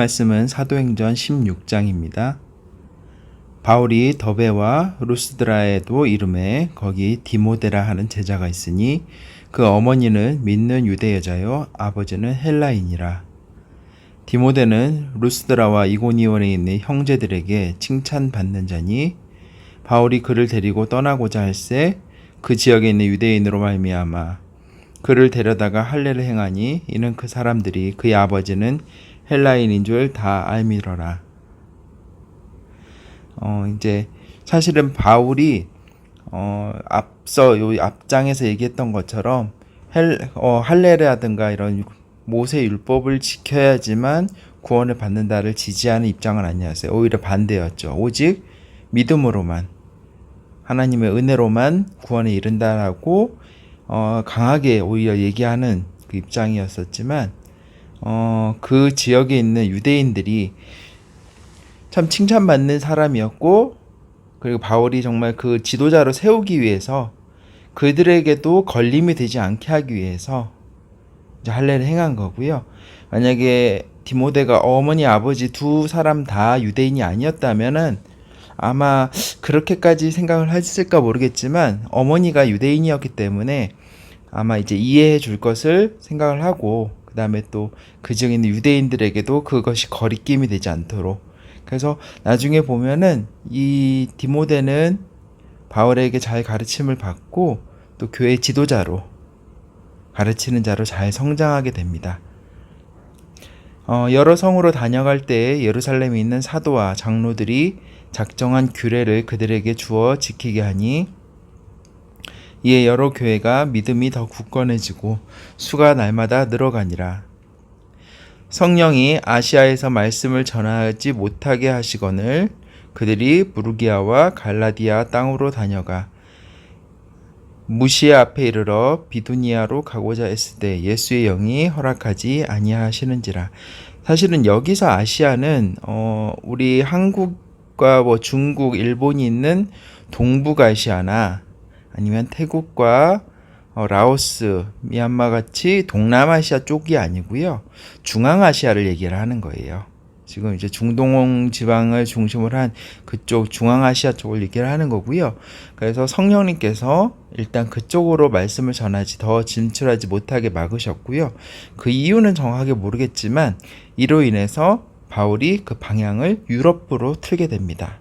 말씀은 사도행전 16장입니다. 바울이 더베와 루스드라에도 이름에 거기 디모데라 하는 제자가 있으니 그 어머니는 믿는 유대 여자요 아버지는 헬라인이라. 디모데는 루스드라와 이고니온에 있는 형제들에게 칭찬받는 자니 바울이 그를 데리고 떠나고자 할새 그 지역에 있는 유대인으로 말미암아 그를 데려다가 할례를 행하니 이는 그 사람들이 그의 아버지는 헬라인인 줄 다 알미러라. 이제 사실은 바울이 앞서 요 앞장에서 얘기했던 것처럼 할례라든가 이런 모세 율법을 지켜야지만 구원을 받는다를 지지하는 입장은 아니었어요. 오히려 반대였죠. 오직 믿음으로만 하나님의 은혜로만 구원에 이른다라고 강하게 오히려 얘기하는 그 입장이었었지만 그 지역에 있는 유대인들이 참 칭찬받는 사람이었고, 그리고 바울이 정말 그 지도자로 세우기 위해서 그들에게도 걸림이 되지 않게 하기 위해서 이제 할례를 행한 거고요. 만약에 디모데가 어머니 아버지 두 사람 다 유대인이 아니었다면은 아마 그렇게까지 생각을 했을까 모르겠지만 어머니가 유대인이었기 때문에 아마 이제 이해해 줄 것을 생각을 하고, 그 다음에 또 그 지역에 있는 유대인들에게도 그것이 거리낌이 되지 않도록, 그래서 나중에 보면은 이 디모데는 바울에게 잘 가르침을 받고 또 교회 지도자로 가르치는 자로 잘 성장하게 됩니다. 여러 성으로 다녀갈 때 예루살렘에 있는 사도와 장로들이 작정한 규례를 그들에게 주어 지키게 하니 이에 여러 교회가 믿음이 더 굳건해지고 수가 날마다 늘어가니라. 성령이 아시아에서 말씀을 전하지 못하게 하시거늘 그들이 부르기아와 갈라디아 땅으로 다녀가 무시아 앞에 이르러 비두니아로 가고자 했을 때 예수의 영이 허락하지 아니하시는지라. 사실은 여기서 아시아는 우리 한국과 중국, 일본이 있는 동북아시아나 아니면 태국과 라오스, 미얀마 같이 동남아시아 쪽이 아니고요. 중앙아시아를 얘기를 하는 거예요. 지금 이제 중동 지방을 중심으로 한 그쪽 중앙아시아 쪽을 얘기를 하는 거고요. 그래서 성령님께서 일단 그쪽으로 말씀을 전하지 더 진출하지 못하게 막으셨고요. 그 이유는 정확하게 모르겠지만 이로 인해서 바울이 그 방향을 유럽으로 틀게 됩니다.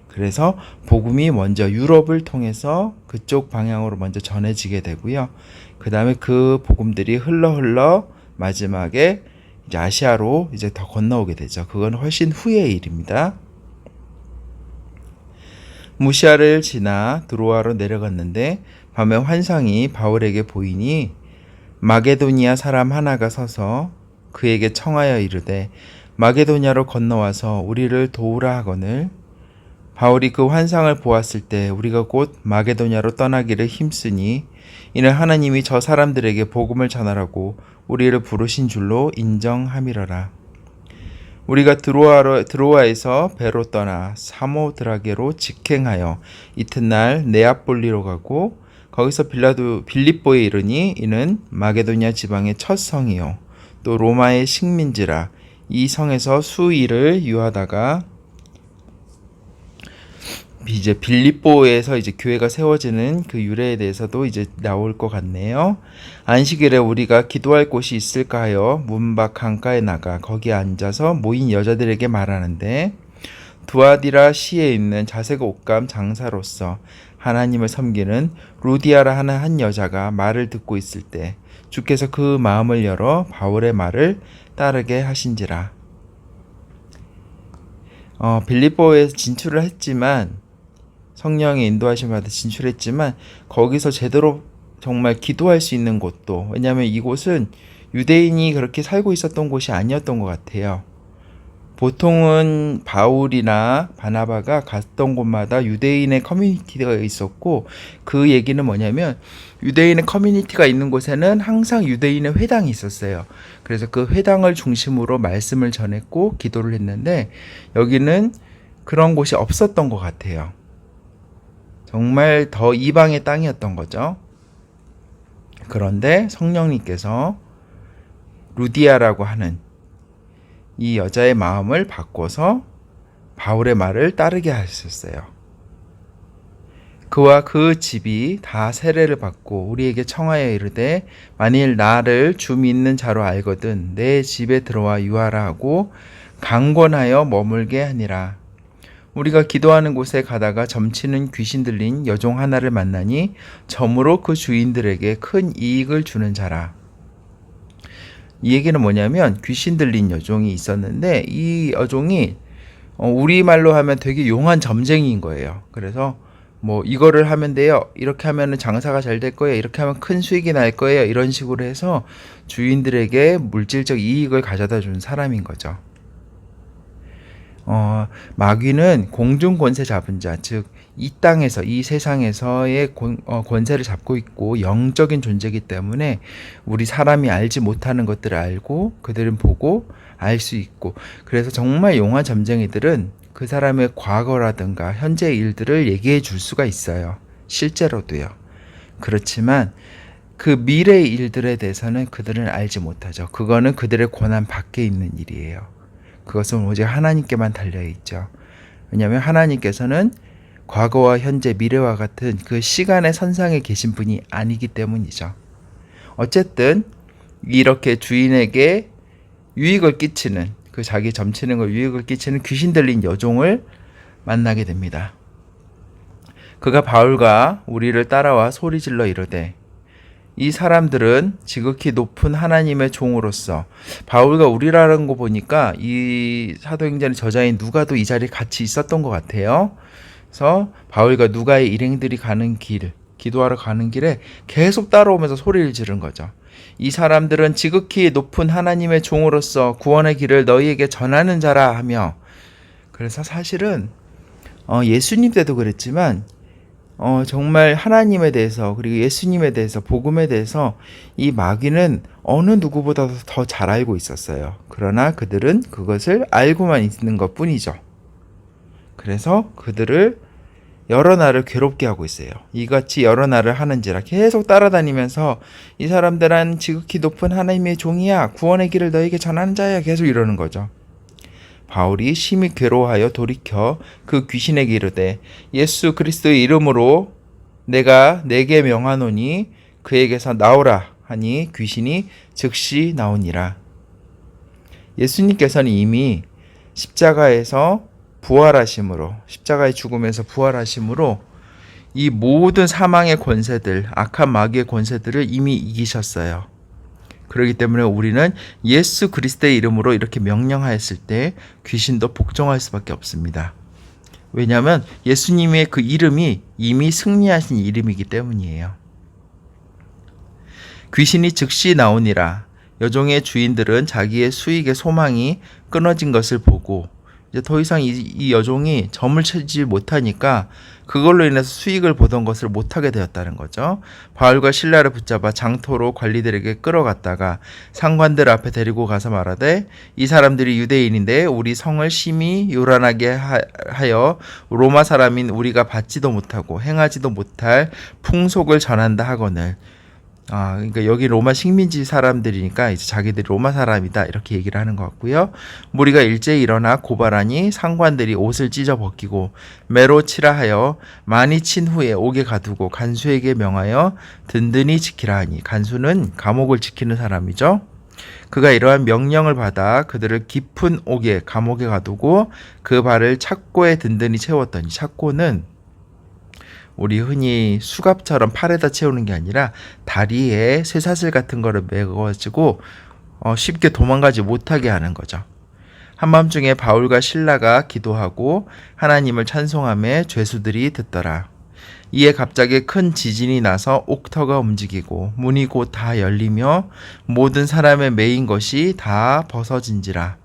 그래서 복음이 먼저 유럽을 통해서 그쪽 방향으로 먼저 전해지게 되고요. 그 다음에 그 복음들이 흘러 마지막에 이제 아시아로 이제 더 건너오게 되죠. 그건 훨씬 후의 일입니다. 무시아를 지나 드로아로 내려갔는데 밤에 환상이 바울에게 보이니 마게도니아 사람 하나가 서서 그에게 청하여 이르되 마게도니아로 건너와서 우리를 도우라 하거늘 바울이 그 환상을 보았을 때 우리가 곧 마게도냐로 떠나기를 힘쓰니 이는 하나님이 저 사람들에게 복음을 전하라고 우리를 부르신 줄로 인정함이러라. 우리가 드로아에서 배로 떠나 사모드라게로 직행하여 이튿날 네아폴리로 가고 거기서 빌립보에 이르니 이는 마게도냐 지방의 첫 성이요 또 로마의 식민지라. 이 성에서 수일을 유하다가 이제 빌립보에서 이제 교회가 세워지는 그 유래에 대해서도 이제 나올 것 같네요. 안식일에 우리가 기도할 곳이 있을까 하여 문 밖 강가에 나가 거기에 앉아서 모인 여자들에게 말하는데 두아디라 시에 있는 자색 옷감 장사로서 하나님을 섬기는 루디아라 하는 한 여자가 말을 듣고 있을 때 주께서 그 마음을 열어 바울의 말을 따르게 하신지라. 빌립보에서 진출을 했지만 성령의 인도하심을 받아 진출했지만 거기서 제대로 정말 기도할 수 있는 곳도, 왜냐하면 이곳은 유대인이 그렇게 살고 있었던 곳이 아니었던 것 같아요. 보통은 바울이나 바나바가 갔던 곳마다 유대인의 커뮤니티가 있었고, 그 얘기는 뭐냐면 유대인의 커뮤니티가 있는 곳에는 항상 유대인의 회당이 있었어요. 그래서 그 회당을 중심으로 말씀을 전했고 기도를 했는데 여기는 그런 곳이 없었던 것 같아요. 정말 더 이방의 땅이었던 거죠. 그런데 성령님께서 루디아라고 하는 이 여자의 마음을 바꿔서 바울의 말을 따르게 하셨어요. 그와 그 집이 다 세례를 받고 우리에게 청하여 이르되 만일 나를 주 믿는 자로 알거든 내 집에 들어와 유하라 하고 강권하여 머물게 하니라. 우리가 기도하는 곳에 가다가 점치는 귀신 들린 여종 하나를 만나니 점으로 그 주인들에게 큰 이익을 주는 자라. 이 얘기는 뭐냐면 귀신 들린 여종이 있었는데 이 여종이 우리말로 하면 되게 용한 점쟁이인 거예요. 그래서 뭐 이거를 하면 돼요. 이렇게 하면 장사가 잘 될 거예요. 이렇게 하면 큰 수익이 날 거예요. 이런 식으로 해서 주인들에게 물질적 이익을 가져다 준 사람인 거죠. 마귀는 공중 권세 잡은 자, 즉 이 땅에서 이 세상에서의 권세를 잡고 있고 영적인 존재이기 때문에 우리 사람이 알지 못하는 것들을 알고 그들은 보고 알 수 있고, 그래서 정말 용한 점쟁이들은 그 사람의 과거라든가 현재 일들을 얘기해 줄 수가 있어요. 실제로도요. 그렇지만 그 미래의 일들에 대해서는 그들은 알지 못하죠. 그거는 그들의 권한 밖에 있는 일이에요. 그것은 오직 하나님께만 달려있죠. 왜냐하면 하나님께서는 과거와 현재, 미래와 같은 그 시간의 선상에 계신 분이 아니기 때문이죠. 어쨌든 이렇게 주인에게 유익을 끼치는, 그 자기 점치는 걸 유익을 끼치는 귀신 들린 여종을 만나게 됩니다. 그가 바울과 우리를 따라와 소리질러 이르되, 이 사람들은 지극히 높은 하나님의 종으로서, 바울과 우리라는 거 보니까 이 사도행전의 저자인 누가도 이 자리에 같이 있었던 것 같아요. 그래서 바울과 누가의 일행들이 가는 길, 기도하러 가는 길에 계속 따라오면서 소리를 지른 거죠. 이 사람들은 지극히 높은 하나님의 종으로서 구원의 길을 너희에게 전하는 자라 하며, 그래서 사실은 예수님 때도 그랬지만 정말 하나님에 대해서, 그리고 예수님에 대해서, 복음에 대해서 이 마귀는 어느 누구보다도 더 잘 알고 있었어요. 그러나 그들은 그것을 알고만 있는 것 뿐이죠. 그래서 그들을 여러 날을 괴롭게 하고 있어요. 이같이 여러 날을 하는지라 계속 따라다니면서 이 사람들은 지극히 높은 하나님의 종이야, 구원의 길을 너에게 전하는 자야, 계속 이러는 거죠. 바울이 심히 괴로워하여 돌이켜 그 귀신에게 이르되 예수 그리스도의 이름으로 내가 네게 명하노니 그에게서 나오라 하니 귀신이 즉시 나오니라. 예수님께서는 이미 십자가에서 부활하심으로, 십자가의 죽음에서 부활하심으로 이 모든 사망의 권세들, 악한 마귀의 권세들을 이미 이기셨어요. 그렇기 때문에 우리는 예수 그리스도의 이름으로 이렇게 명령하였을 때 귀신도 복종할 수밖에 없습니다. 왜냐하면 예수님의 그 이름이 이미 승리하신 이름이기 때문이에요. 귀신이 즉시 나오니라. 여종의 주인들은 자기의 수익의 소망이 끊어진 것을 보고 이제 더 이상 이 여종이 점을 치지 못하니까 그걸로 인해서 수익을 보던 것을 못하게 되었다는 거죠. 바울과 실라를 붙잡아 장토로 관리들에게 끌어갔다가 상관들 앞에 데리고 가서 말하되 이 사람들이 유대인인데 우리 성을 심히 요란하게 하여 로마 사람인 우리가 받지도 못하고 행하지도 못할 풍속을 전한다 하거늘. 그러니까 여기 로마 식민지 사람들이니까 이제 자기들이 로마 사람이다 이렇게 얘기를 하는 것 같고요. 무리가 일제히 일어나 고발하니 상관들이 옷을 찢어 벗기고 매로 치라 하여 많이 친 후에 옥에 가두고 간수에게 명하여 든든히 지키라 하니, 간수는 감옥을 지키는 사람이죠. 그가 이러한 명령을 받아 그들을 깊은 옥에, 감옥에 가두고 그 발을 착고에 든든히 채웠더니, 착고는 우리 흔히 수갑처럼 팔에다 채우는 게 아니라 다리에 쇠사슬 같은 거를 매가지고 쉽게 도망가지 못하게 하는 거죠. 한밤중에 바울과 실라가 기도하고 하나님을 찬송하며 죄수들이 듣더라. 이에 갑자기 큰 지진이 나서 옥터가 움직이고 문이 곧 다 열리며 모든 사람의 매인 것이 다 벗어진지라.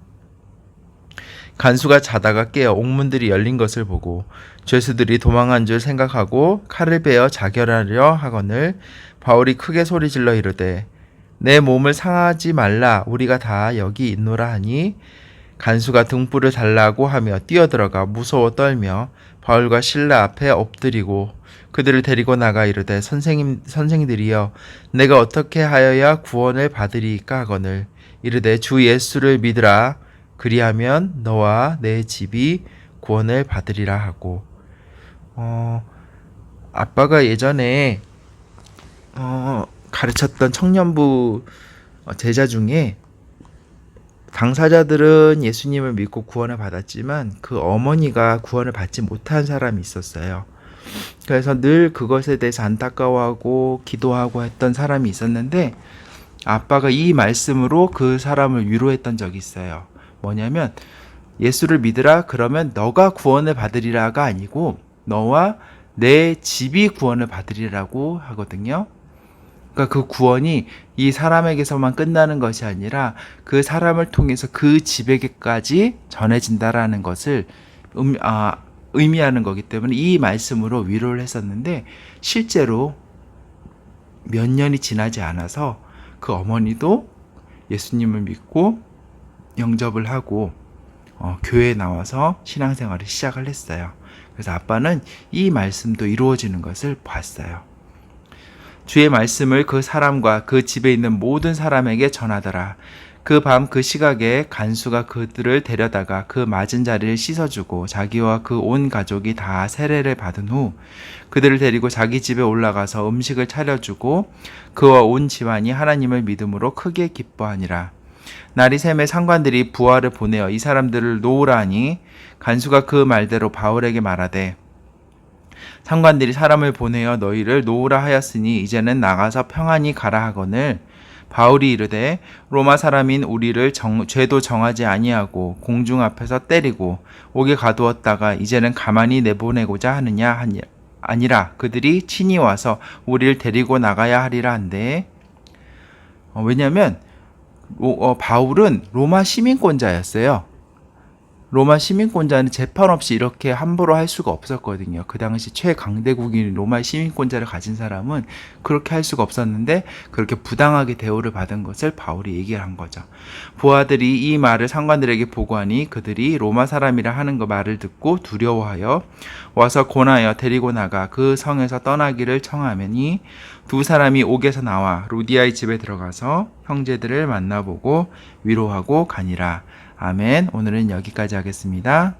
간수가 자다가 깨어 옥문들이 열린 것을 보고 죄수들이 도망한 줄 생각하고 칼을 베어 자결하려 하거늘 바울이 크게 소리질러 이르되 내 몸을 상하지 말라, 우리가 다 여기 있노라 하니 간수가 등불을 달라고 하며 뛰어들어가 무서워 떨며 바울과 실라 앞에 엎드리고 그들을 데리고 나가 이르되 선생님들이여 내가 어떻게 하여야 구원을 받으리까 하거늘 이르되 주 예수를 믿으라. 그리하면 너와 내 집이 구원을 받으리라 하고, 아빠가 예전에 가르쳤던 청년부 제자 중에 당사자들은 예수님을 믿고 구원을 받았지만 그 어머니가 구원을 받지 못한 사람이 있었어요. 그래서 늘 그것에 대해서 안타까워하고 기도하고 했던 사람이 있었는데, 아빠가 이 말씀으로 그 사람을 위로했던 적이 있어요. 뭐냐면, 예수를 믿으라, 그러면 너가 구원을 받으리라가 아니고 너와 내 집이 구원을 받으리라고 하거든요. 그러니까 그 구원이 이 사람에게서만 끝나는 것이 아니라 그 사람을 통해서 그 집에게까지 전해진다라는 것을 의미하는 거기 때문에 이 말씀으로 위로를 했었는데, 실제로 몇 년이 지나지 않아서 그 어머니도 예수님을 믿고 영접을 하고 교회에 나와서 신앙생활을 시작을 했어요. 그래서 아빠는 이 말씀도 이루어지는 것을 봤어요. 주의 말씀을 그 사람과 그 집에 있는 모든 사람에게 전하더라. 그 밤 그 시각에 간수가 그들을 데려다가 그 맞은 자리를 씻어주고 자기와 그 온 가족이 다 세례를 받은 후 그들을 데리고 자기 집에 올라가서 음식을 차려주고 그와 온 집안이 하나님을 믿음으로 크게 기뻐하니라. 날이 새매 상관들이 부하를 보내어 이 사람들을 놓으라 하니 간수가 그 말대로 바울에게 말하되, 상관들이 사람을 보내어 너희를 놓으라 하였으니 이제는 나가서 평안히 가라 하거늘, 바울이 이르되 로마 사람인 우리를 죄도 정하지 아니하고 공중 앞에서 때리고 옥에 가두었다가 이제는 가만히 내보내고자 하느냐 아니라 그들이 친히 와서 우리를 데리고 나가야 하리라 한데, 왜냐하면 바울은 로마 시민권자였어요. 로마 시민권자는 재판 없이 이렇게 함부로 할 수가 없었거든요. 그 당시 최강대국인 로마 시민권자를 가진 사람은 그렇게 할 수가 없었는데 그렇게 부당하게 대우를 받은 것을 바울이 얘기를 한 거죠. 부하들이 이 말을 상관들에게 보고하니 그들이 로마 사람이라 하는 그 말을 듣고 두려워하여 와서 권하여 데리고 나가 그 성에서 떠나기를 청하매니 두 사람이 옥에서 나와 루디아의 집에 들어가서 형제들을 만나보고 위로하고 가니라. 아멘. 오늘은 여기까지 하겠습니다.